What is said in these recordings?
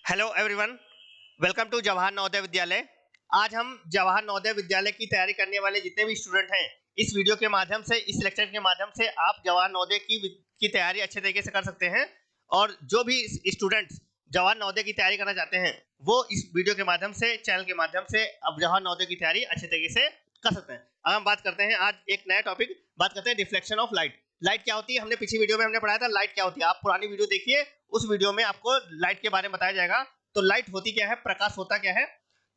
Hello everyone, welcome to Jawahar Navodaya Vidyalaya. आज हम जवाहर नवोदय विद्यालय की तैयारी करने वाले जितने भी स्टूडेंट हैं, इस वीडियो के माध्यम से, इस लेक्चर के माध्यम से आप जवाहर नवोदय की तैयारी अच्छे तरीके से कर सकते हैं। और जो भी स्टूडेंट्स जवाहर नवोदय की तैयारी करना चाहते हैं, वो इस वीडियो के माध्यम से, चैनल के माध्यम से अब जवाहर नवोदय की तैयारी अच्छे तरीके से कर सकते हैं। अब हम बात करते हैं, आज एक नया टॉपिक बात करते हैं, डिफ्लेक्शन ऑफ लाइट। लाइट क्या होती है? हमने पिछली वीडियो में हमने पढ़ाया था लाइट क्या होती है। आप पुरानी वीडियो देखिए, उस वीडियो में आपको लाइट के बारे में बताया जाएगा। तो लाइट होती क्या है, प्रकाश होता क्या है।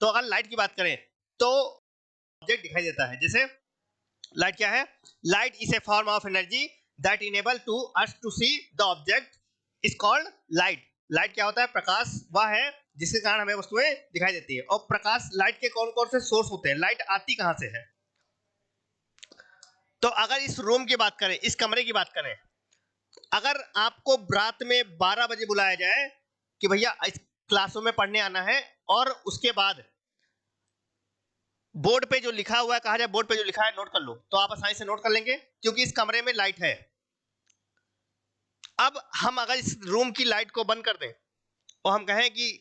तो अगर लाइट की बात करें तो ऑब्जेक्ट दिखाई देता है। जैसे लाइट क्या है? Light is a form of energy that enable to us to see the object is called light. Light क्या होता है? प्रकाश वह है जिसके कारण हमें वस्तुएं दिखाई देती है। और प्रकाश, लाइट के कौन कौन से सोर्स होते हैं? लाइट आती कहां से है? तो अगर इस रूम की बात करें, इस कमरे की बात करें, अगर आपको रात में 12 बजे बुलाया जाए कि भैया इस क्लासरूम में पढ़ने आना है, और उसके बाद बोर्ड पे जो लिखा हुआ है, कहा जाए बोर्ड पे जो लिखा है नोट कर लो, तो आप आसानी से नोट कर लेंगे क्योंकि इस कमरे में लाइट है। अब हम अगर इस रूम की लाइट को बंद कर दें और हम कहें कि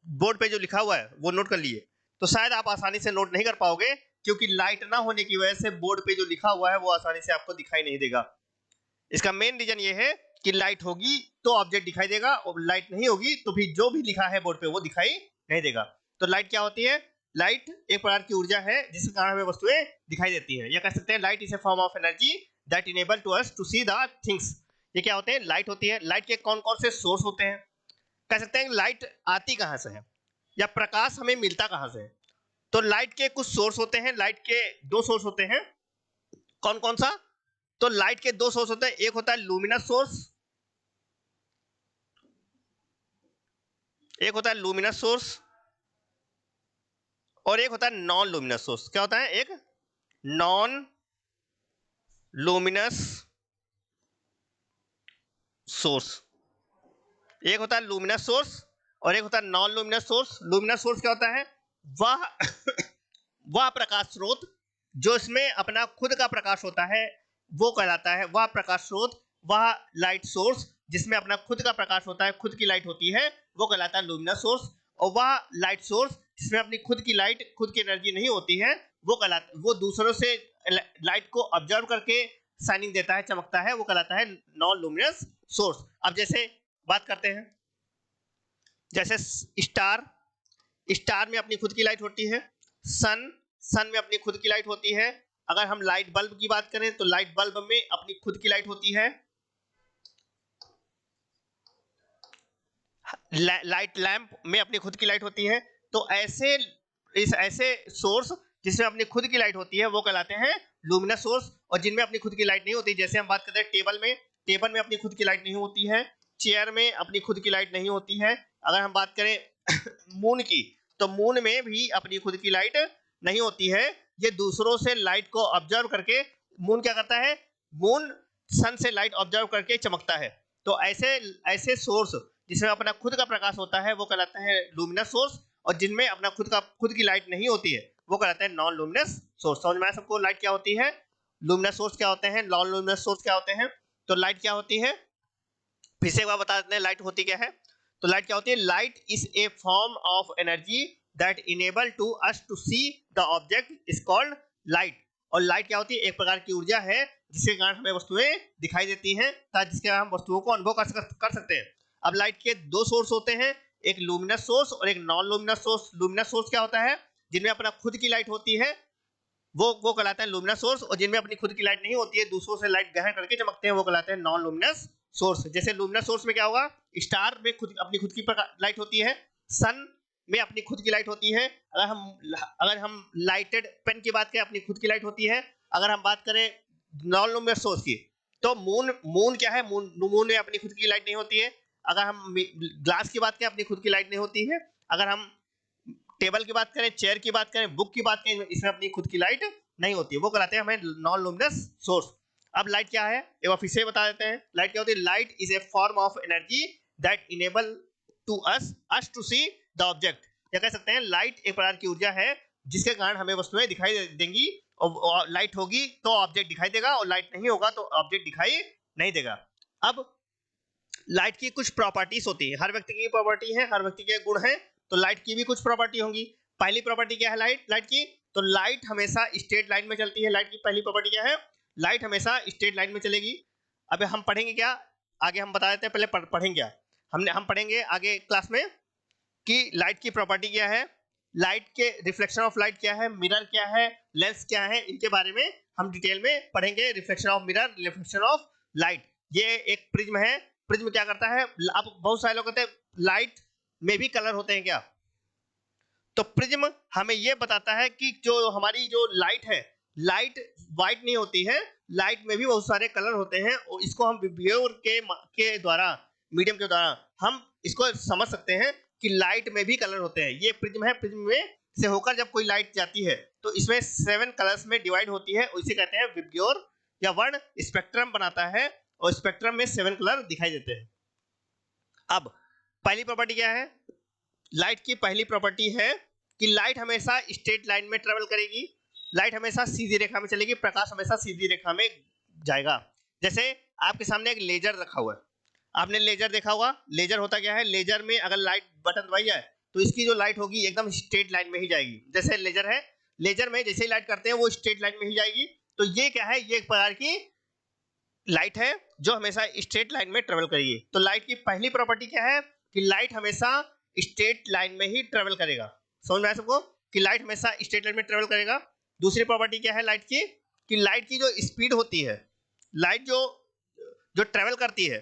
बोर्ड पे जो लिखा हुआ है वो नोट कर लिए, तो शायद आप आसानी से नोट नहीं कर पाओगे, क्योंकि लाइट ना होने की वजह से बोर्ड पे जो लिखा हुआ है वो आसानी से आपको दिखाई नहीं देगा। इसका मेन रीजन ये है कि लाइट होगी तो ऑब्जेक्ट दिखाई देगा, और लाइट नहीं होगी तो फिर जो भी लिखा है बोर्ड पे वो दिखाई नहीं देगा। तो लाइट क्या होती है? लाइट एक प्रकार की ऊर्जा है जिसके कारण हमें वस्तुएं दिखाई देती हैं। या कह सकते हैं light is a form of energy that enable to us to see the things. ये क्या होते हैं? लाइट होती है। लाइट के कौन कौन से सोर्स होते हैं? कह सकते हैं लाइट आती कहां से है, या प्रकाश हमें मिलता कहां से है। तो लाइट के कुछ सोर्स होते हैं। लाइट के दो सोर्स होते हैं। कौन कौन सा? तो लाइट के दो सोर्स होते हैं। एक होता है लूमिनस सोर्स, एक होता है लूमिनस सोर्स, और एक होता है नॉन लूमिनस सोर्स। क्या होता है? एक नॉन लूमिनस सोर्स, एक होता है लूमिनस सोर्स और एक होता है non luminous source. Luminous source क्या होता है? वह वह प्रकाश स्रोत जो इसमें अपना खुद का प्रकाश होता है, वो कहलाता है वह प्रकाश स्रोत। वह लाइट सोर्स जिसमें अपना खुद का प्रकाश होता है, खुद की लाइट होती है, वो कहलाता है लूमिनस सोर्स। और वह लाइट सोर्स जिसमें अपनी खुद की लाइट, खुद की एनर्जी नहीं होती है, वो दूसरों से लाइट को ऑब्जर्व करके शाइनिंग देता है, चमकता है, वो कहलाता है नॉन लूमिनस सोर्स। अब जैसे बात करते हैं, जैसे स्टार, स्टार में अपनी खुद की लाइट होती है। सन, सन में अपनी खुद की लाइट होती है। अगर हम लाइट बल्ब की बात करें तो लाइट बल्ब में अपनी खुद की लाइट होती है। लाइट लैंप में अपनी खुद की लाइट होती है। तो ऐसे सोर्स जिसमें अपनी खुद की लाइट होती है वो कहलाते हैं लूमिनस सोर्स। और जिनमें अपनी खुद की लाइट नहीं होती, जैसे हम बात करते हैं टेबल में, टेबल में अपनी खुद की लाइट नहीं होती है। चेयर में अपनी खुद की लाइट नहीं होती है। अगर हम बात करें मून की, तो मून में भी अपनी खुद की लाइट नहीं होती है। ये दूसरों से लाइट को ऑब्जर्व करके, मून क्या करता है? मून सन से लाइट ऑब्जर्व करके चमकता है। तो ऐसे ऐसे सोर्स जिसमें अपना खुद का प्रकाश होता है वो कहलाता है लूमिनस सोर्स, और जिनमें अपना खुद की लाइट नहीं होती है वो कहलाता है नॉन लूमिनस सोर्स। समझ में आया सबको? लाइट क्या होती है, लूमिनस सोर्स क्या होते हैं, नॉन लूमिनस सोर्स क्या होते हैं। तो लाइट क्या होती है, फिर से एक बार बता देते हैं लाइट होती क्या है। तो लाइट क्या होती है? Light is a form of energy that enable to us to see the object is called light. और लाइट क्या होती है? एक प्रकार की ऊर्जा है जिसके कारण हमें वस्तुएं दिखाई देती हैं, ताकि जिसके कारण हम वस्तुओं को अनुभव कर सकते हैं। अब लाइट के दो सोर्स होते हैं, एक लूमिनस सोर्स और एक non luminous source. Luminous source क्या होता है? जिनमें अपना खुद की लाइट होती है, वो कहलाता है लूमिनस सोर्स। और जिनमें अपनी खुद की लाइट नहीं होती है, दूसरों से लाइट ग्रहण करके चमकते हैं, वो कहलाते हैं नॉन लूमिनस सोर्स। जैसे लूमिनस सोर्स में क्या होगा? स्टार में अपनी खुद की लाइट होती है। सन में अपनी खुद की लाइट होती है। अगर हम लाइटेड पेन की बात करें, अपनी खुद की लाइट होती है। अगर हम बात करें नॉन लूमिनस सोर्स की, तो मून क्या है? मून में अपनी खुद की लाइट नहीं होती है। अगर हम ग्लास की बात करें, अपनी खुद की लाइट नहीं होती है। अगर हम टेबल की बात करें, चेयर की बात करें, बुक की बात करें, इसमें अपनी खुद की लाइट नहीं होती है, वो कहलाते हैं हमें नॉन लूमिनस सोर्स। अब लाइट क्या है, एक बार फिर से बता देते हैं। लाइट क्या होती है? Light is a form of energy that enable to us to see the object. या कह सकते हैं लाइट एक प्रकार की ऊर्जा है जिसके कारण हमें वस्तुएं दिखाई देंगी। और लाइट होगी तो ऑब्जेक्ट दिखाई देगा, और लाइट नहीं होगा तो ऑब्जेक्ट दिखाई नहीं देगा। अब लाइट की कुछ प्रॉपर्टीज होती है, हर व्यक्ति की प्रॉपर्टी है, हर व्यक्ति के गुण हैं, तो लाइट की भी कुछ प्रॉपर्टी होंगी। पहली प्रॉपर्टी क्या है लाइट की? तो लाइट हमेशा स्ट्रेट लाइन में चलती है। लाइट की पहली प्रॉपर्टी क्या है? लाइट हमेशा स्ट्रेट लाइन में चलेगी। अब हम पढ़ेंगे क्या आगे, हम बता देते हैं, पहले पढ़ेंगे क्या हम पढ़ेंगे आगे क्लास में कि लाइट की प्रॉपर्टी क्या है, लाइट के रिफ्लेक्शन ऑफ लाइट क्या है, मिरर क्या है, लेंस क्या है, इनके बारे में हम डिटेल में पढ़ेंगे। Reflection of mirror, reflection of light. ये एक प्रिज्म है। प्रिज्म क्या करता है? अब बहुत सारे लोग कहते हैं लाइट में भी कलर होते हैं क्या? तो प्रिज्म हमें यह बताता है कि जो हमारी जो लाइट है, लाइट व्हाइट नहीं होती है, लाइट में भी बहुत सारे कलर होते हैं, और इसको हम विब्योर के द्वारा, मीडियम के द्वारा हम इसको समझ सकते हैं कि लाइट में भी कलर होते हैं। ये प्रिज्म है। प्रिज्म में से होकर जब कोई लाइट जाती है तो इसमें 7 कलर्स में डिवाइड होती है, इसे कहते हैं विब्योर, या वर्ण स्पेक्ट्रम बनाता है, और स्पेक्ट्रम में 7 कलर दिखाई देते हैं। अब पहली प्रॉपर्टी क्या है? लाइट की पहली प्रॉपर्टी है कि लाइट हमेशा स्ट्रेट लाइन में ट्रेवल करेगी, लाइट हमेशा सीधी रेखा में चलेगी, प्रकाश हमेशा सीधी रेखा में जाएगा। जैसे आपके सामने एक लेजर रखा हुआ है, आपने लेजर देखा होगा। लेजर होता क्या है? लेजर में अगर लाइट बटन दबाई जाए तो इसकी जो लाइट होगी एकदम स्ट्रेट लाइन में ही जाएगी। जैसे लेजर है, लेजर में जैसे ही लाइट करते हैं वो स्ट्रेट लाइन में ही जाएगी। तो ये क्या है? ये एक प्रकार की लाइट है जो हमेशा स्ट्रेट लाइन में ट्रेवल करेगी। तो लाइट की पहली प्रॉपर्टी क्या है? कि लाइट हमेशा स्ट्रेट लाइन में ही ट्रेवल करेगा। समझ में आया सबको कि लाइट हमेशा स्ट्रेट लाइन में ट्रेवल करेगा। दूसरी प्रॉपर्टी क्या है लाइट की? कि लाइट की जो स्पीड होती है, लाइट जो ट्रेवल करती है,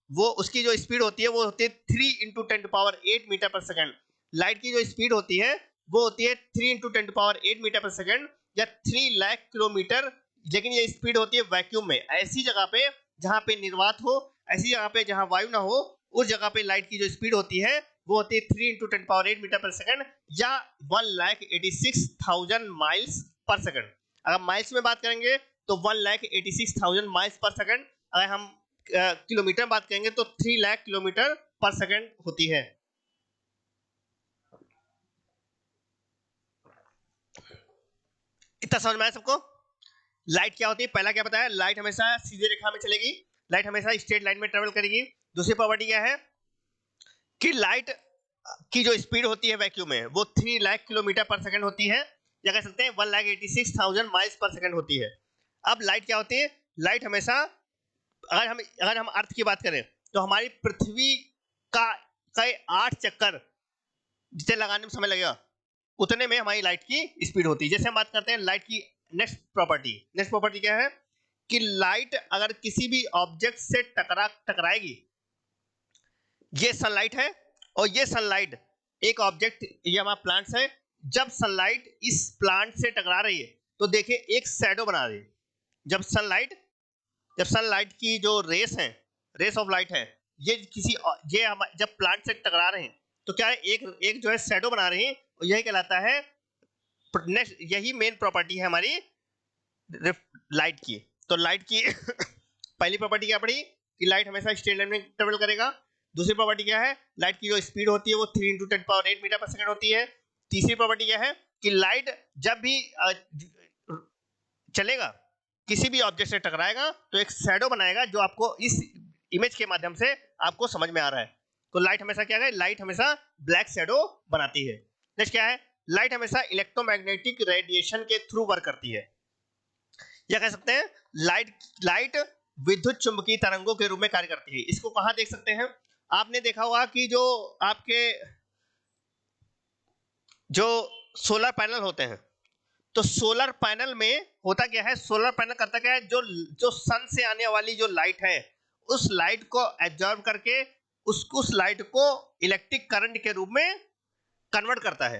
वो उसकी जो स्पीड होती है वो होती है 3 × 10⁸ मीटर पर सेकंड। लाइट की जो स्पीड होती है वो होती है 3 × 10⁸ मीटर पर सेकंड, या 3 लाख किलोमीटर। लेकिन ये स्पीड होती है वैक्यूम में, ऐसी जगह पे जहां पे निर्वात हो, ऐसी जगह पे जहां वायु ना हो, उस जगह पे लाइट की जो स्पीड होती है वो होती है 3 × 10⁸ मीटर पर सेकंड, या 1,86,000 माइल्स पर सेकंड। अगर माइल्स में बात करेंगे तो 1,86,000 माइल्स पर सेकंड। अगर हम किलोमीटर बात करेंगे तो 3 लाख किलोमीटर पर सेकंड होती है। इतना समझ में आया सबको? लाइट क्या होती है? पहला क्या बताया? लाइट हमेशा सीधी रेखा में चलेगी, लाइट हमेशा स्ट्रेट लाइन में ट्रेवल करेगी। दूसरी प्रॉपर्टी क्या है? कि लाइट की जो स्पीड होती है वैक्यूम में वो 3 लाख किलोमीटर पर सेकंड होती है, या कह सकते हैं 1,86,000 माइल्स पर सेकंड होती है। अब लाइट क्या होती है? लाइट हमेशा, अगर हम अर्थ की बात करें तो हमारी पृथ्वी का 8 चक्कर जितने लगाने में समय लगेगा उतने में हमारी लाइट की स्पीड होती है। जैसे हम बात करते हैं लाइट की नेक्स्ट प्रॉपर्टी क्या है? कि लाइट अगर किसी भी ऑब्जेक्ट से टकराएगी, ये सनलाइट है, और ये सनलाइट एक ऑब्जेक्ट, ये हमारा प्लांट्स है, जब सनलाइट इस प्लांट से टकरा रही है तो देखिए एक शैडो बना रही है। जब सनलाइट की जो रेस ऑफ लाइट है, जब प्लांट से टकरा रहे हैं तो क्या है? एक जो है शैडो बना रहे हैं, और यही कहलाता है, यही मेन प्रॉपर्टी है हमारी लाइट की। तो लाइट की पहली प्रॉपर्टी क्या पड़ी? कि लाइट हमेशा स्ट्रेट लाइन में ट्रेवल करेगा। दूसरी प्रॉपर्टी क्या है? लाइट की जो स्पीड होती है वो 3 × 10⁸ मीटर पर सेकंड होती है। तीसरी प्रॉपर्टी क्या है? कि लाइट जब भी चलेगा, किसी भी ऑब्जेक्ट से टकराएगा तो एक शैडो बनाएगा, जो आपको इस इमेज के माध्यम से आपको समझ में आ रहा है। तो लाइट हमेशा क्या है? लाइट हमेशा ब्लैक शैडो बनाती है। नेक्स्ट क्या है? लाइट हमेशा इलेक्ट्रोमैग्नेटिक रेडिएशन के थ्रू वर्क करती है, या कह सकते हैं लाइट विद्युत चुंबकीय तरंगों के रूप में कार्य करती है। इसको कहां देख सकते हैं? आपने देखा होगा कि जो आपके जो सोलर पैनल होते हैं, तो सोलर पैनल में होता क्या है? सोलर पैनल करता क्या है? जो सन से आने वाली जो लाइट है, उस लाइट को एब्जॉर्ब करके उस लाइट को इलेक्ट्रिक करंट के रूप में कन्वर्ट करता है,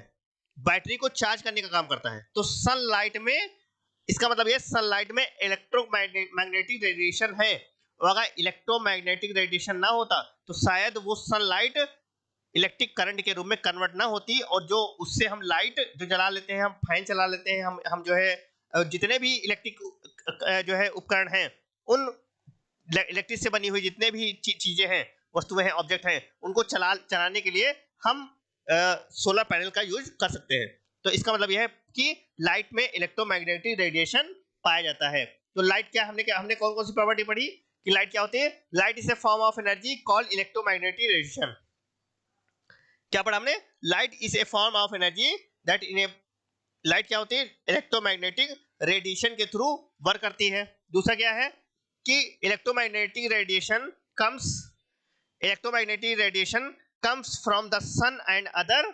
बैटरी को चार्ज करने का काम करता है। तो सनलाइट में, इसका मतलब ये सनलाइट में इलेक्ट्रोमैग्नेटिक रेडिएशन है, और अगर इलेक्ट्रोमैग्नेटिक रेडिएशन ना होता तो शायद वो सनलाइट इलेक्ट्रिक करंट के रूप में कन्वर्ट ना होती, और जो उससे हम लाइट जो जला लेते हैं, हम फैन चला लेते हैं, हम जो है जितने भी इलेक्ट्रिक जो है उपकरण हैं, उन इलेक्ट्रिक से बनी हुई जितने भी चीजें हैं, वस्तुएं हैं, ऑब्जेक्ट हैं, उनको चलाने के लिए हम सोलर पैनल का यूज कर सकते हैं। तो इसका मतलब यह है कि लाइट में इलेक्ट्रोमैग्नेटिक रेडिएशन पाया जाता है। तो लाइट क्या हमने कौन कौन सी प्रॉपर्टी पढ़ी? कि लाइट क्या होती है? Light is a form of energy called electromagnetic radiation. क्या पढ़ा हमने? Light is a form of energy that in a, light क्या होती है? इलेक्ट्रोमैग्नेटिक रेडिएशन के थ्रू वर्क करती है। दूसरा क्या है कि electromagnetic radiation comes from the sun and other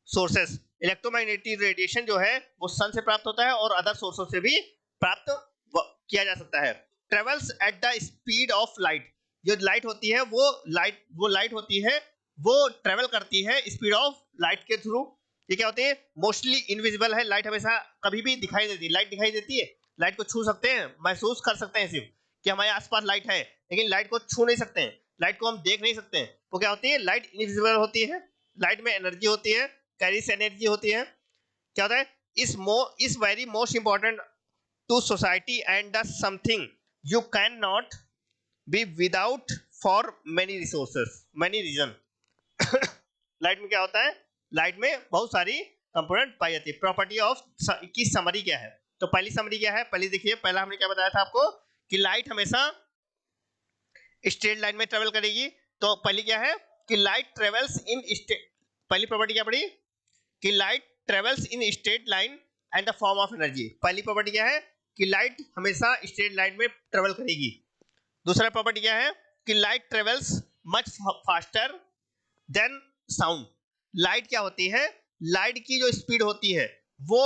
sources. Electromagnetic radiation जो है वो सन से प्राप्त होता है और अदर सोर्सों से भी प्राप्त किया जा सकता है। Travels at the speed of light. जो लाइट होती है वो लाइट होती है वो ट्रेवल करती है स्पीड ऑफ लाइट के थ्रू। ये क्या होती है? मोस्टली इनविजिबल है। लाइट हमेशा कभी भी दिखाई देती है। लाइट दिखाई देती है, लाइट को छू सकते हैं, महसूस कर सकते हैं सिर्फ कि हमारे आसपास लाइट है, लेकिन लाइट को छू नहीं सकते हैं, लाइट को हम देख नहीं सकते हैं। वो क्या होती है? लाइट इनविजिबल होती है। लाइट में एनर्जी होती है, कैरीज एनर्जी होती है। क्या होता है? Is very most important to society and the something you can not be without for many resources, many reason. Light में क्या होता है? लाइट में बहुत सारी कंपोनेंट पाई जाती है। प्रॉपर्टी ऑफ की समरी क्या है? तो पहली समरी क्या है? पहले देखिए, पहला हमने क्या बताया था आपको कि लाइट हमेशा स्ट्रेट लाइन में ट्रेवल करेगी। तो पहली क्या है कि लाइट ट्रेवल्स इन पहली प्रॉपर्टी क्या पड़ी कि light travels in straight line and the form of energy. पहली प्रॉपर्टी क्या है कि लाइट हमेशा स्ट्रेट लाइन में ट्रेवल करेगी। दूसरा प्रॉपर्टी क्या है कि light travels much faster than sound. Light क्या होती है? लाइट की जो स्पीड होती है वो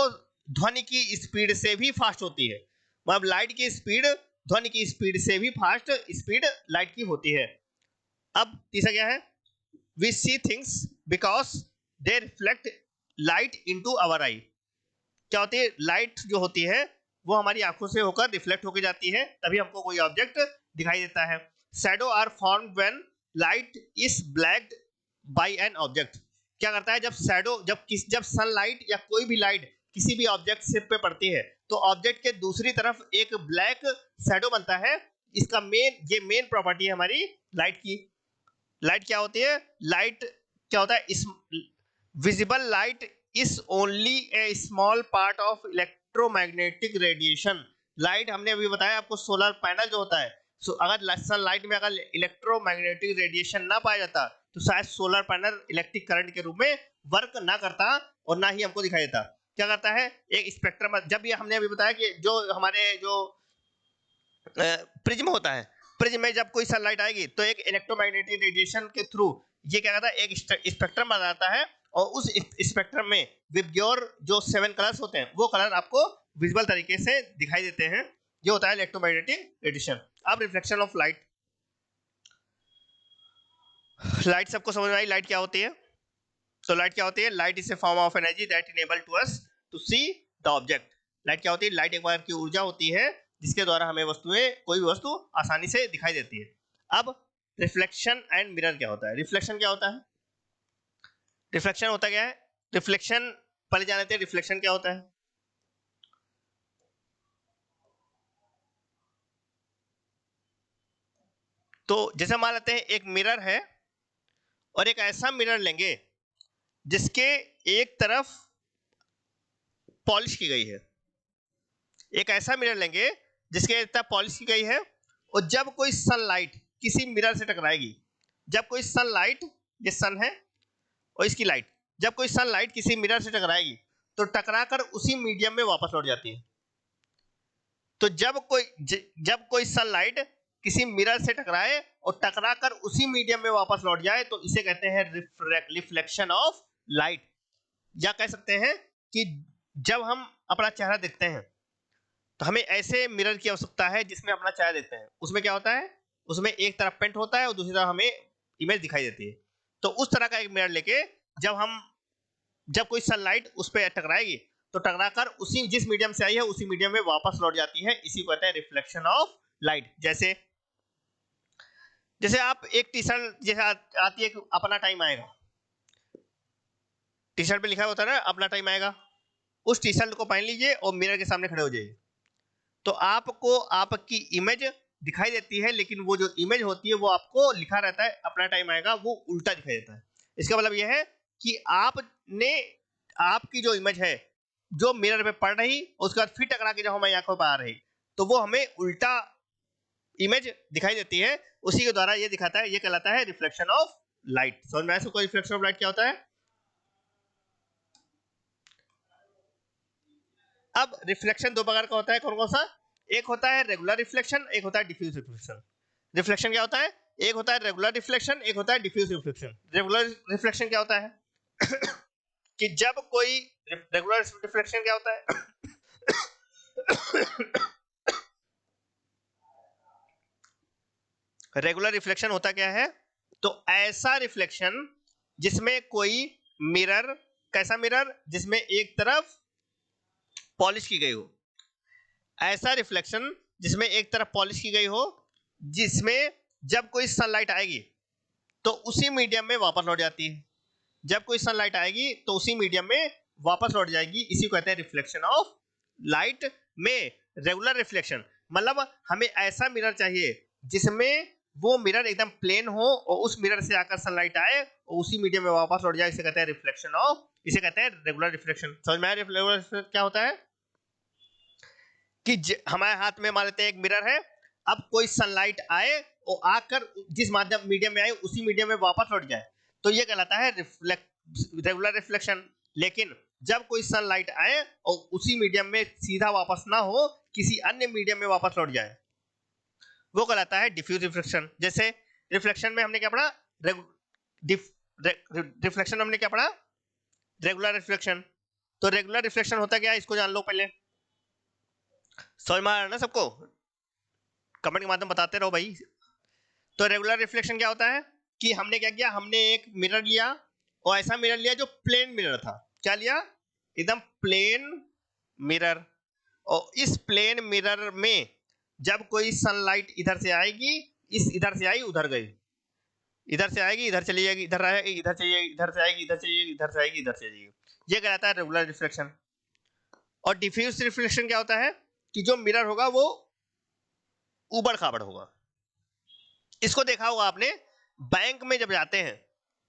ध्वनि की स्पीड से भी फास्ट होती है। मतलब लाइट की स्पीड ध्वनि की स्पीड से भी फास्ट स्पीड लाइट की होती है। अब तीसरा क्या है? We see things because they reflect light into our eye. क्या होती है? लाइट जो होती है वो हमारी आंखों से होकर रिफ्लेक्ट होकर जाती है, तभी हमको कोई ऑब्जेक्ट दिखाई देता है। Shadow are formed when light is blocked by an object. क्या करता है? जब सनलाइट या कोई भी लाइट किसी भी ऑब्जेक्ट से पे पड़ती है तो ऑब्जेक्ट के दूसरी तरफ एक ब्लैक शैडो बनता है। इसका मेन प्रॉपर्टी है हमारी लाइट की। लाइट क्या होती है? लाइट क्या होता है? Visible light is only A small part of electromagnetic radiation. Light हमने अभी बताया आपको, सोलर पैनल जो होता है, अगर सनलाइट में अगर इलेक्ट्रोमैग्नेटिक रेडिएशन ना पाया जाता तो शायद सोलर पैनल इलेक्ट्रिक करंट के रूप में वर्क ना करता और ना ही हमको दिखाई देता। क्या करता है? एक स्पेक्ट्रम, जब ये हमने अभी बताया कि जो हमारे जो प्रिज्म होता है, प्रिज्म में जब कोई सनलाइट आएगी तो एक इलेक्ट्रोमैग्नेटिक रेडिएशन के थ्रू ये क्या करता है? एक स्पेक्ट्रम बनाता है और उस स्पेक्ट्रम में विबग्योर जो 7 कलर्स होते हैं वो कलर आपको विजुअल तरीके से दिखाई देते हैं। ये होता है इलेक्ट्रोमैग्नेटिक रेडिएशन। अब रिफ्लेक्शन ऑफ लाइट। लाइट सबको समझ में आई लाइट क्या होती है? तो लाइट क्या होती है? Light is a form of energy that enable to us to see the object. Light क्या होती है? लाइट एक प्रकार की ऊर्जा होती है जिसके द्वारा हमें कोई भी वस्तु आसानी से दिखाई देती है। अब रिफ्लेक्शन एंड मिरर क्या होता है? रिफ्लेक्शन क्या होता है? रिफ्लेक्शन होता क्या है? रिफ्लेक्शन पहले जान लेते हैं, रिफ्लेक्शन क्या होता है? तो जैसे मान लेते हैं एक मिरर है और एक ऐसा मिरर लेंगे जिसके एक तरफ पॉलिश की गई है। एक ऐसा मिरर लेंगे जिसके एक तरफ पॉलिश की गई है और जब कोई सनलाइट किसी मिरर से टकराएगी, जब कोई सनलाइट, ये सन है और इसकी लाइट, जब कोई सनलाइट किसी मिरर से टकराएगी तो टकराकर उसी मीडियम में वापस लौट जाती है। तो जब कोई सनलाइट किसी मिरर से टकराए और टकराकर उसी मीडियम में वापस लौट जाए तो इसे कहते हैं रिफ्लेक्शन ऑफ लाइट। या कह सकते हैं कि जब हम अपना चेहरा देखते हैं तो हमें ऐसे मिरर की आवश्यकता है जिसमें अपना चेहरा देखते हैं। उसमें क्या होता है? उसमें एक तरफ पेंट होता है और दूसरी तरफ हमें इमेज दिखाई देती है। तो उस तरह का एक मिरर लेके जब कोई सनलाइट उस पर टकराएगी तो टकराकर उसी जिस मीडियम से आई है उसी मीडियम में वापस लौट जाती है। इसी को कहते हैं रिफ्लेक्शन ऑफ लाइट। जैसे आप एक टी शर्ट जैसे आती है कि अपना टाइम आएगा, टी शर्ट पे लिखा होता है ना अपना टाइम आएगा, उस टी शर्ट को पहन लीजिए और मिरर के सामने खड़े हो जाइए तो आपको आपकी इमेज दिखाई देती है, लेकिन वो जो इमेज होती है वो आपको लिखा रहता है अपना टाइम आएगा, वो उल्टा दिखाई देता है। इसका मतलब यह है कि आपकी जो इमेज है जो मिरर पे पड़ रही उसके बाद फिर टकरा के जब हमारी आंखों पर आ रही तो वो हमें उल्टा इमेज दिखाई देती है उसी के द्वारा ये दिखाता है, ये कहलाता है रिफ्लेक्शन ऑफ लाइट। समझ में आया सबको रिफ्लेक्शन ऑफ लाइट क्या होता है? अब रिफ्लेक्शन दो प्रकार का होता है, कौन कौन सा? एक होता है रेगुलर रिफ्लेक्शन, एक होता है डिफ्यूज रिफ्लेक्शन। रिफ्लेक्शन क्या होता है? एक होता है रेगुलर रिफ्लेक्शन, एक होता है डिफ्यूज रिफ्लेक्शन। रेगुलर रिफ्लेक्शन क्या होता है? कि जब कोई रेगुलर रिफ्लेक्शन क्या होता है? रेगुलर रिफ्लेक्शन होता क्या है? तो ऐसा रिफ्लेक्शन जिसमें कोई मिरर, कैसा मिरर? जिसमें एक तरफ पॉलिश की गई हो। ऐसा रिफ्लेक्शन जिसमें एक तरफ पॉलिश की गई हो, जिसमें जब कोई सनलाइट आएगी तो उसी मीडियम में वापस लौट जाती है। जब कोई सनलाइट आएगी तो उसी मीडियम में वापस लौट जाएगी, इसी को कहते हैं रिफ्लेक्शन ऑफ लाइट। में रेगुलर रिफ्लेक्शन मतलब हमें ऐसा मिरर चाहिए जिसमें वो मिरर एकदम प्लेन हो और उस मिरर से आकर सनलाइट आए और उसी मीडियम में वापस लौट जाए, इसे कहते हैं रिफ्लेक्शन ऑफ, इसे कहते हैं रेगुलर रिफ्लेक्शन। समझ में आया रेगुलर रिफ्लेक्शन क्या होता है? कि हमारे हाथ में मान लेते हैं एक मिरर है, अब कोई सनलाइट आए और आकर जिस माध्यम मीडियम में आए उसी मीडियम में वापस लौट जाए, तो ये कहलाता है रेगुलर रिफ्लेक्शन। लेकिन जब कोई सनलाइट आए और उसी मीडियम में सीधा वापस ना हो, किसी अन्य मीडियम में वापस लौट जाए, वो कहलाता है डिफ्यूज रिफ्लेक्शन। जैसे रिफ्लेक्शन में हमने क्या पढ़ा? रिफ्लेक्शन हमने क्या पढ़ा? Regular reflection. तो रेगुलर रिफ्लेक्शन होता क्या है इसको जान लो पहले। समझ में आ रहा है ना सबको? कमेंट के माध्यम बताते रहो भाई। तो रेगुलर रिफ्लेक्शन क्या होता है कि हमने क्या किया, हमने एक मिरर लिया और ऐसा मिरर लिया जो प्लेन मिरर था। क्या लिया? एकदम प्लेन मिरर। और इस प्लेन मिरर में जब कोई सनलाइट इधर से आएगी, इस इधर से आई उधर गई, इधर से आएगी इधर चली जाएगी, इधर आएगी इधर चली जाएगी, इधर से आएगी इधर चली जाएगी, इधर से आएगी इधर चली जाएगी, ये कहलाता है रेगुलर रिफ्लेक्शन। और डिफ्यूज रिफ्लेक्शन क्या होता है कि जो मिरर होगा वो ऊबड़ खाबड़ होगा। इसको देखा होगा आपने बैंक में जब जाते हैं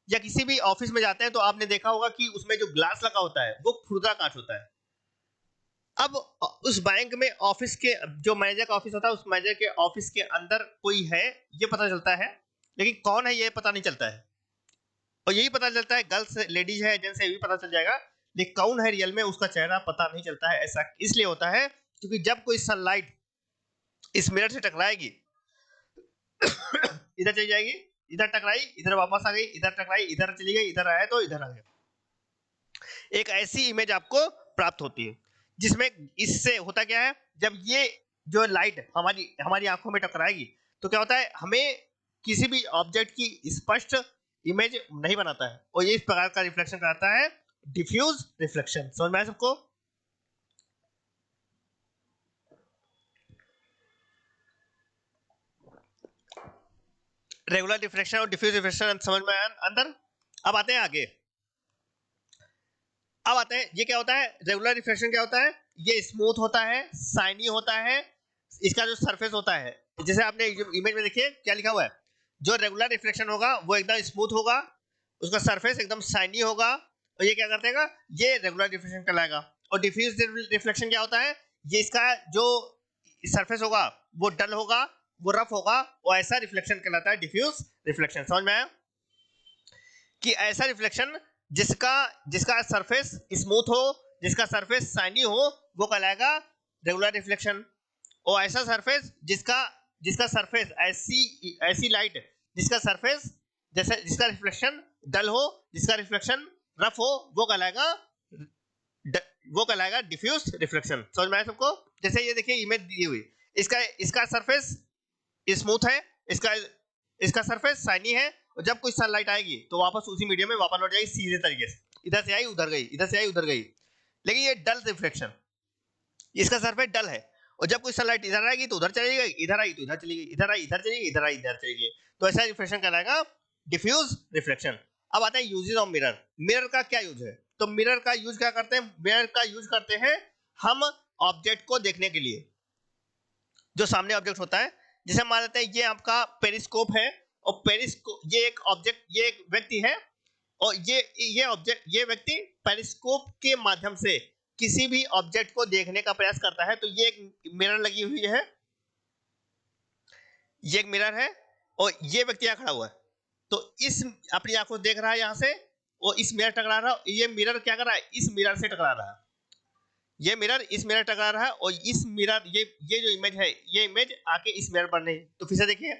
या किसी भी ऑफिस में जाते हैं तो आपने देखा होगा कि उसमें जो ग्लास लगा होता है वो खुरदरा कांच होता है। अब उस बैंक में ऑफिस के जो मैनेजर का ऑफिस होता है, उस मैनेजर के ऑफिस के अंदर कोई है ये पता चलता है, लेकिन कौन है ये पता नहीं चलता है। और यही पता चलता है गर्ल्स लेडीज है जेंट्स है ये भी पता चल जाएगा, लेकिन कौन है रियल में उसका चेहरा पता नहीं चलता है। ऐसा इसलिए होता है क्योंकि जब कोई सनलाइट इस मिरर से टकराएगी इधर चली जाएगी, इधर टकराई इधर वापस आ गई, इधर टकराई इधर चली गई, इधर आया तो इधर आ गया, एक ऐसी इमेज आपको प्राप्त होती है। जिसमें इससे होता क्या है, जब ये जो लाइट हमारी आंखों में टकराएगी तो क्या होता है, हमें किसी भी ऑब्जेक्ट की स्पष्ट इमेज नहीं बनाता है, और ये इस प्रकार का रिफ्लेक्शन कराता है डिफ्यूज रिफ्लेक्शन। समझ में आया सबको? रेगुलर रिफ्लेक्शन और डिफ्यूज रिफ्लेक्शन समझ में आया अंदर। अब आते हैं आगे, अब आते हैं ये क्या होता है, रेगुलर रिफ्लेक्शन क्या होता है, ये स्मूथ होता है, शाइनी होता है, इसका जो सरफेस होता है, जैसे आपने इमेज में देखिए क्या लिखा हुआ है, जो रेगुलर रिफ्लेक्शन होगा वो एकदम स्मूथ होगा, उसका सरफेस एकदम शाइनी होगा, और ये क्या करते हैं, ये रेगुलर रिफ्लेक्शन कहलाएगा। और डिफ्यूज रिफ्लेक्शन क्या होता है, ये इसका जो सरफेस होगा वो डल होगा, वो रफ होगा, और ऐसा रिफ्लेक्शन कहलाता है डिफ्यूज रिफ्लेक्शन। समझ में आया? कि ऐसा रिफ्लेक्शन जिसका जिसका सरफेस स्मूथ हो, जिसका सरफेस शाइनी हो, वो कहलाएगा रेगुलर रिफ्लेक्शन। और ऐसा सरफेस जिसका सरफेस ऐसी लाइट जिसका सरफेस जैसे जिसका रिफ्लेक्शन डल हो, जिसका रिफ्लेक्शन रफ हो, वो कहलाएगा डिफ्यूज रिफ्लेक्शन। समझ में आया सबको? जैसे ये देखिए इमेज दी हुई, इसका सरफेस स्मूथ है, इसका सरफेस शाइनी है, और जब कोई सनलाइट आएगी तो वापस उसी मीडियम में वापस लौट जाएगी सीधे तरीके से, इधर से आई उधर गई, इधर से आई उधर गई। लेकिन ये डल रिफ्लेक्शन, इसका सरफेस डल है, और जब कोई सनलाइट इधर आएगी तो उधर चली गई, इधर आई तो इधर चली गई, इधर आई इधर चली गई, इधर आई इधर चली गई, तो ऐसा रिफ्लेक्शन कहलाएगा डिफ्यूज रिफ्लेक्शन। अब आता है यूजेस ऑफ मिरर। मिरर का क्या यूज है? तो मिरर का यूज क्या करते हैं, मिरर का यूज करते हैं हम ऑब्जेक्ट को देखने के लिए, जो सामने ऑब्जेक्ट होता है। जैसे मान लेते हैं ये आपका पेरिस्कोप है, और पेरिस्कोप ये एक ऑब्जेक्ट, ये एक व्यक्ति है, और ये व्यक्ति पेरिस्कोप के माध्यम से किसी भी ऑब्जेक्ट को देखने का प्रयास करता है, तो ये एक मिरर लगी हुई है। ये एक मिरर है और ये व्यक्ति यहाँ खड़ा हुआ है, तो इस अपनी आंखों से देख रहा है यहाँ से, और इस मिरर टकरा रहा है, ये मिरर क्या कर रहा है, इस मिरर से टकरा रहा है, ये मिरर इस मिरर टकरा रहा है, और इस मिरर ये जो इमेज है, ये इमेज आके इस मिरर पर नहीं। तो फिर से देखिए,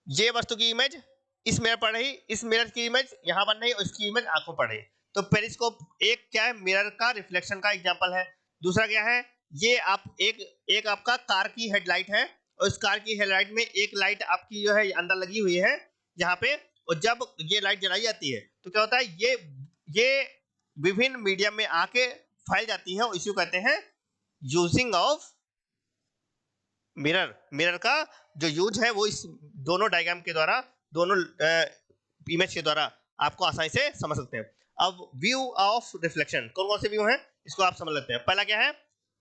ये वस्तु की इमेज इस मिरर पर रही, इस मिरर की इमेज यहाँ पर नहीं, और इसकी इमेज आंखों पर रही। तो पेरिस्कोप एक क्या है, मिरर का रिफ्लेक्शन का एग्जांपल है। दूसरा क्या है, ये आप एक आपका कार की हेडलाइट है, और इस कार की हेडलाइट में एक लाइट आपकी जो है अंदर लगी हुई है यहाँ पे, और जब ये लाइट जलाई जाती है तो क्या होता है, ये विभिन्न मीडियम में आके फैल जाती है, और इसी को कहते हैं यूजिंग ऑफ मिरर का जो यूज है वो इस दोनों डायग्राम के द्वारा, दोनों इमेज के द्वारा आपको आसानी से समझ सकते हैं। अब व्यू ऑफ रिफ्लेक्शन, कौन कौन से व्यू हैं इसको आप समझ लेते हैं। पहला क्या है,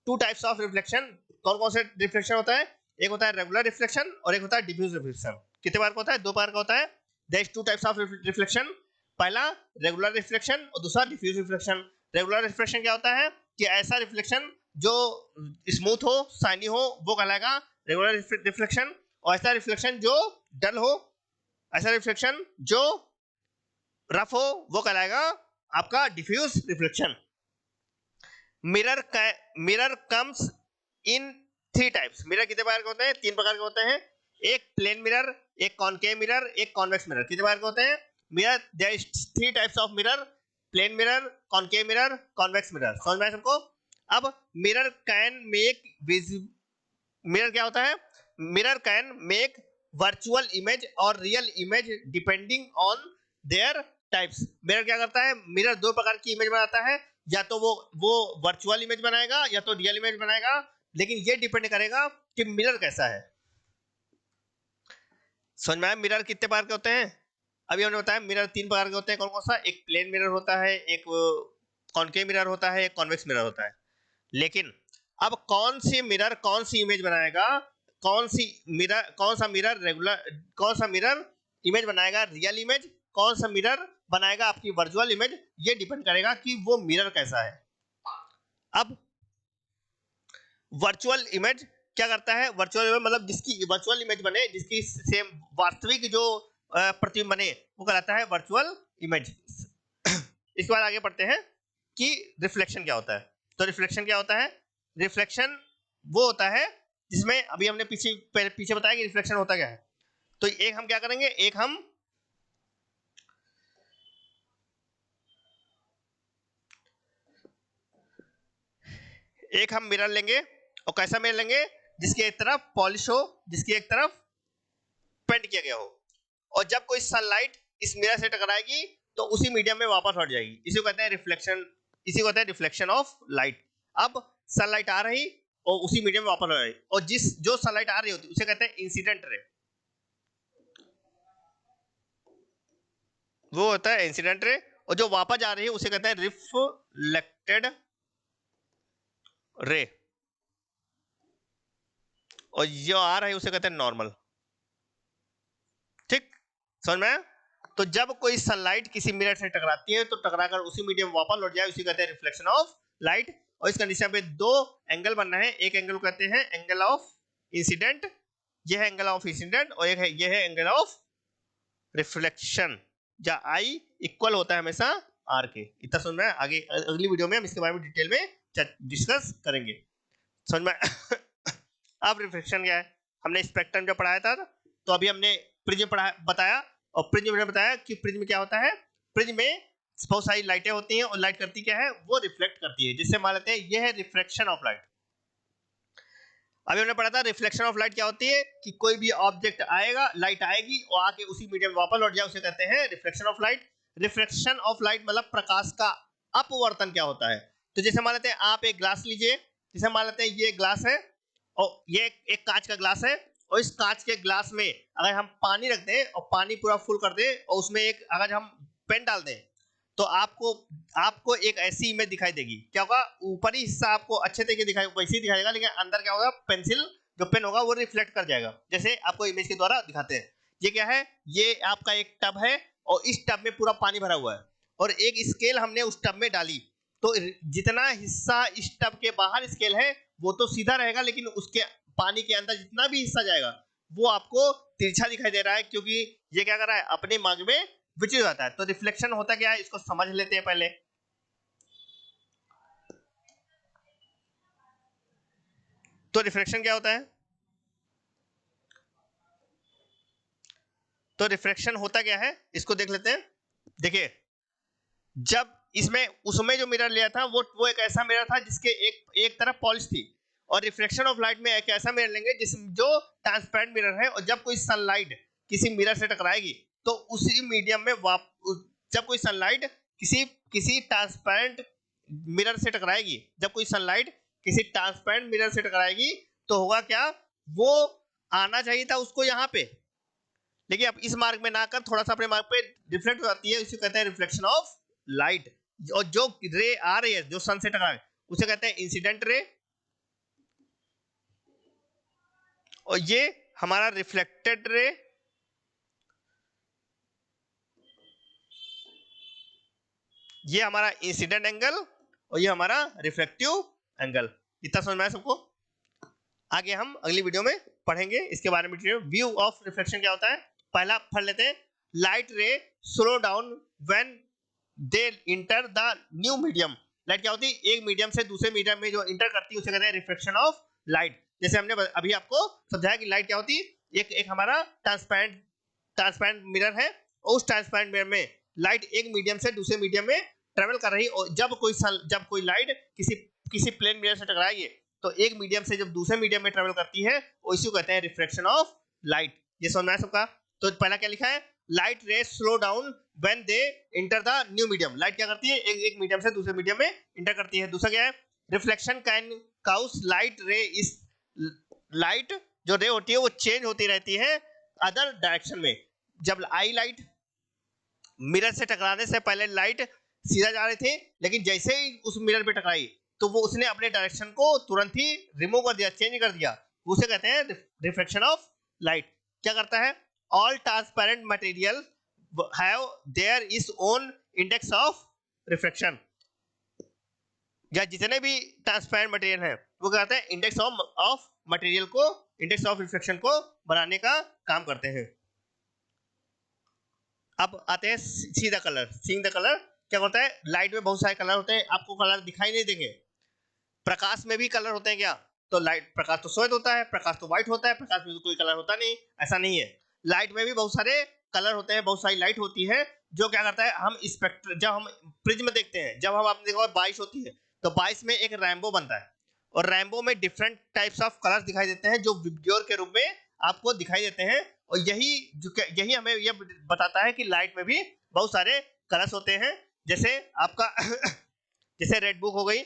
टू टाइप्स ऑफ रिफ्लेक्शन। कौन कौन से रिफ्लेक्शन होता है, एक होता है रेगुलर रिफ्लेक्शन और एक होता है डिफ्यूज रिफ्लेक्शन। कितने बार का होता है, दो बार का होता है। There is two types of reflection, पहला रेगुलर रिफ्लेक्शन और दूसरा डिफ्यूज रिफ्लेक्शन। रेगुलर रिफ्लेक्शन क्या होता है कि ऐसा रिफ्लेक्शन जो स्मूथ हो, शाइनी हो, वो कहलाएगा रेगुलर रिफ्लेक्शन, और ऐसा रिफ्लेक्शन जो डल हो, ऐसा रिफ्लेक्शन जो रफ हो, वो कहलाएगा आपका diffuse reflection. Mirror comes in three types. Mirror कितने प्रकार के होते हैं, तीन प्रकार के होते हैं। एक प्लेन मिरर, एक कॉनकेव मिरर, एक कॉन्वेक्स मिरर। कितने प्रकार के होते हैं mirror, there is three types of mirror, plane mirror, concave mirror, convex mirror. समझ में आया सबको। अब मिरर कैन मेक मिरर क्या होता है, mirror can make virtual image और real image depending on their types. Mirror क्या करता है, मिरर दो प्रकार की इमेज बनाता है, या तो वो वर्चुअल इमेज बनाएगा या तो रियल इमेज बनाएगा, लेकिन ये डिपेंड करेगा कि मिरर कैसा है। समझ में आया। मिरर कितने प्रकार के होते हैं, अभी हमने बताया मिरर तीन प्रकार के होते हैं। कौन कौन सा, एक प्लेन मिरर होता है, एक कॉनकेव मिरर होता है, एक कॉन्वेक्स मिरर होता है। लेकिन अब कौन सी मिरर कौन सी इमेज बनाएगा, कौन सा मिरर रेगुलर, कौन सा मिरर इमेज बनाएगा रियल इमेज, कौन सा मिरर बनाएगा आपकी वर्चुअल इमेज, ये डिपेंड करेगा कि वो मिरर कैसा है। अब वर्चुअल इमेज क्या करता है, वर्चुअल इमेज मतलब जिसकी वर्चुअल इमेज बने, जिसकी सेम वास्तविक जो प्रतिबिंब बने, वो कहलाता है वर्चुअल इमेज। इसके बाद आगे पढ़ते हैं कि रिफ्लेक्शन क्या होता है। तो रिफ्लेक्शन क्या होता है, रिफ्लेक्शन वो होता है जिसमें अभी हमने पीछे बताया कि रिफ्लेक्शन होता क्या है। तो एक हम क्या करेंगे, एक हम मिरर लेंगे, और कैसा मिरर लेंगे, जिसकी एक तरफ पॉलिश हो, जिसकी एक तरफ पेंट किया गया हो, और जब कोई सनलाइट इस मिरर से टकराएगी तो उसी मीडियम में वापस लौट जाएगी। इसी को कहते हैं रिफ्लेक्शन, इसी को कहते हैं रिफ्लेक्शन ऑफ लाइट। अब सनलाइट आ रही और उसी मीडियम में वापस लौट रही, और जो सनलाइट आ रही होती है उसे कहते हैं इंसिडेंट रे, वो होता है इंसिडेंट रे, और जो वापस जा रही है उसे कहते हैं रिफ्लेक्टेड रे, और जो आ रहा है उसे कहते हैं नॉर्मल। ठीक, समझ में आया। तो जब कोई सनलाइट किसी मिरर से टकराती है तो टकराकर उसी मीडियम में वापस लौट जाए, उसी कहते हैं रिफ्लेक्शन ऑफ लाइट। और इस कंडीशन पे दो एंगल बनना है, एक एंगल कहते हैं एंगल ऑफ इंसिडेंट, ये है एंगल ऑफ इंसिडेंट, और एक है ये है एंगल ऑफ रिफ्लेक्शन, जहां आई इक्वल होता है हमेशा आर के। इतना समझ में। आगे अगली वीडियो में हम इसके बारे में डिटेल में डिस्कस करेंगे। समझ में। अब रिफ्लेक्शन क्या है, हमने स्पेक्ट्रम जो पढ़ाया था, तो अभी हमने प्रिज्म बताया, और प्रिज्म में बताया कि प्रिज्म क्या होता है। प्रिज्म में बहुत सारी लाइटें होती हैं, और लाइट करती क्या है, वो रिफ्लेक्ट करती है, जिससे मान लेते हैं ये है रिफ्लेक्शन ऑफ लाइट। अभी हमने पढ़ा था रिफ्लेक्शन ऑफ लाइट क्या होती है, कि कोई भी ऑब्जेक्ट आएगा, लाइट आएगी और आके उसी मीडियम में वापस लौट जाए, उसे कहते हैं reflection of light. Reflection of light मतलब प्रकाश का अपवर्तन क्या होता है। तो जैसे मान लेते हैं आप एक ग्लास लीजिए, जैसे मान लेते हैं ये ग्लास है, और ये एक कांच का ग्लास है, और इस कांच के ग्लास में अगर हम पानी रख दें और पानी पूरा फुल कर दें, और उसमें एक अगर हम पेन डाल दें, तो आपको एक ऐसी इमेज दिखाई देगी। क्या होगा, ऊपरी हिस्सा आपको अच्छे तरीके दिखाई वैसे ही दिखाई देगा, लेकिन अंदर क्या होगा, पेंसिल जो पेन होगा वो रिफ्लेक्ट कर जाएगा, जैसे आपको इमेज के द्वारा दिखाते हैं। ये क्या है, ये आपका एक टब है, और इस टब में पूरा पानी भरा हुआ है, और एक स्केल हमने उस टब में डाली, तो जितना हिस्सा इस टब के बाहर स्केल है वो तो सीधा रहेगा, लेकिन उसके पानी के अंदर जितना भी हिस्सा जाएगा वो आपको तिरछा दिखाई दे रहा है, क्योंकि ये क्या कर रहा है, अपने मार्ग में विचलित हो जाता है। तो रिफ्लेक्शन होता क्या है, इसको समझ लेते हैं पहले। तो रिफ्लेक्शन क्या होता है, तो रिफ्लेक्शन होता क्या है इसको देख लेते हैं। देखिए, जब इसमें उसमें जो मिरर लिया था वो एक ऐसा मिरर था जिसके एक तरफ पॉलिश थी, और रिफ्लेक्शन ऑफ लाइट में एक ऐसा मिरर लेंगे जिस जो ट्रांसपेरेंट मिरर है, और जब कोई सनलाइट किसी मिरर से टकराएगी तो उसी मीडियम में जब कोई सनलाइट किसी किसी ट्रांसपेरेंट मिरर से टकराएगी, जब कोई सनलाइट किसी ट्रांसपेरेंट मिरर से टकराएगी तो होगा क्या, वो आना चाहिए था उसको यहाँ पे, लेकिन अब इस मार्ग में ना कर थोड़ा सा अपने मार्ग पे रिफ्लेक्ट हो जाती है, उसे कहते हैं रिफ्लेक्शन ऑफ लाइट। और जो रे आ रही है जो सन से टकरा है उसे कहते हैं इंसिडेंट रे, और ये हमारा रिफ्लेक्टेड रे, ये हमारा इंसिडेंट एंगल, और ये हमारा रिफ्लेक्टिव एंगल। इतना समझ में आया सबको। आगे हम अगली वीडियो में पढ़ेंगे इसके बारे में। व्यू ऑफ रिफ्लेक्शन क्या होता है, पहला पढ़ लेते हैं। लाइट रे slow down when they enter the new medium. Light क्या होती है, एक मीडियम से दूसरे मीडियम में जो इंटर करती है उसे कहते हैं रिफ्लेक्शन ऑफ लाइट। जैसे हमने अभी आपको समझाया कि लाइट क्या होती है, एक हमारा ट्रांसपेरेंट मिरर है, और उस ट्रांसपेरेंट मिरर में लाइट एक मीडियम से दूसरे मीडियम में ट्रेवल कर रही है, और जब कोई लाइट किसी प्लेन मिरर से टकराएगी तो एक मीडियम से जब दूसरे मीडियम में ट्रेवल करती है, इसी को कहते हैं रिफ्लेक्शन ऑफ लाइट। ये समझ में आया सबका। तो पहला क्या लिखा है, light rays slow down when they enter the new medium. Light क्या करती है, एक मीडियम से दूसरे मीडियम में इंटर करती है। दूसरा क्या है, रिफ्लेक्शन कैन काउस लाइट रे इस, लाइट जो रे होती है वो चेंज होती रहती है अदर डायरेक्शन में। जब आई लाइट मिरर से टकराने से पहले लाइट सीधा जा रहे थे, लेकिन जैसे ही उस मिरर पे टकराई तो वो उसने अपने डायरेक्शन को तुरंत ही रिमूव कर दिया, चेंज कर दिया, उसे कहते हैं रिफ्लेक्शन ऑफ लाइट। क्या करता है, all transparent material have their is own index of reflection. या जितने भी ट्रांसपेरेंट मटेरियल है वो कहते हैं इंडेक्स ऑफ मटेरियल को, इंडेक्स ऑफ रिफ्लेक्शन को बनाने का काम करते हैं। अब आते हैं सीधा कलर, सीइंग द कलर। क्या होता है, लाइट में बहुत सारे कलर होते हैं, आपको कलर दिखाई नहीं देंगे। प्रकाश में भी कलर होते हैं क्या, तो लाइट प्रकाश तो श्वेत होता है, प्रकाश तो व्हाइट होता है, प्रकाश में तो कोई कलर होता नहीं, ऐसा नहीं है। लाइट में भी बहुत सारे कलर होते हैं, बहुत सारी लाइट होती है। जो क्या करता है, हम स्पेक्ट्रम, जब हम प्रिज्म देखते हैं, जब हम आपने देखा 22 होती है तो 22 में एक रैम्बो बनता है, और रैम्बो में डिफरेंट टाइप्स ऑफ कलर्स दिखाई देते हैं जो विब्ग्योर के रूप में आपको दिखाई देते हैं। और यही हमें यह बताता है कि लाइट में भी बहुत सारे कलर्स होते हैं। जैसे आपका जैसे रेड बुक हो गई,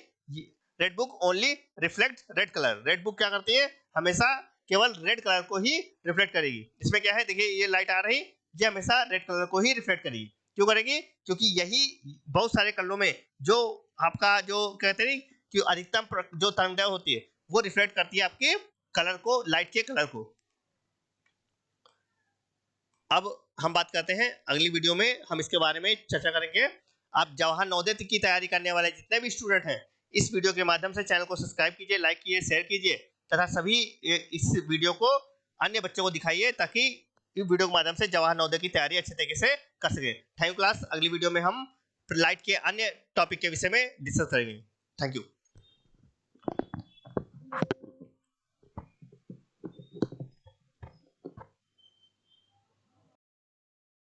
red book only reflect red colour. Red book क्या करती है, हमेशा केवल रेड कलर को ही रिफ्लेक्ट करेगी। इसमें क्या है, देखिए ये लाइट आ रही, ये हमेशा रेड कलर को ही रिफ्लेक्ट करेगी। क्यों करेगी, क्योंकि यही बहुत सारे कलरों में जो आपका जो कहते हैं कि अधिकतम जो तरंगदैर्घ्य होती है वो रिफ्लेक्ट करती है आपके कलर को, लाइट के कलर को। अब हम बात करते हैं अगली वीडियो में, हम इसके बारे में चर्चा करेंगे। आप जवाहर नवोदय की तैयारी करने वाले जितने भी स्टूडेंट हैं, इस वीडियो के माध्यम से चैनल को सब्सक्राइब कीजिए, लाइक कीजिए, शेयर कीजिए, तथा सभी इस वीडियो को अन्य बच्चों को दिखाइए, ताकि इस वीडियो के माध्यम से जवाहर नवोदय की तैयारी अच्छे तरीके से कर सके। Thank you class. अगली वीडियो में हम लाइट के अन्य टॉपिक के विषय में डिस्कस करेंगे। Thank you.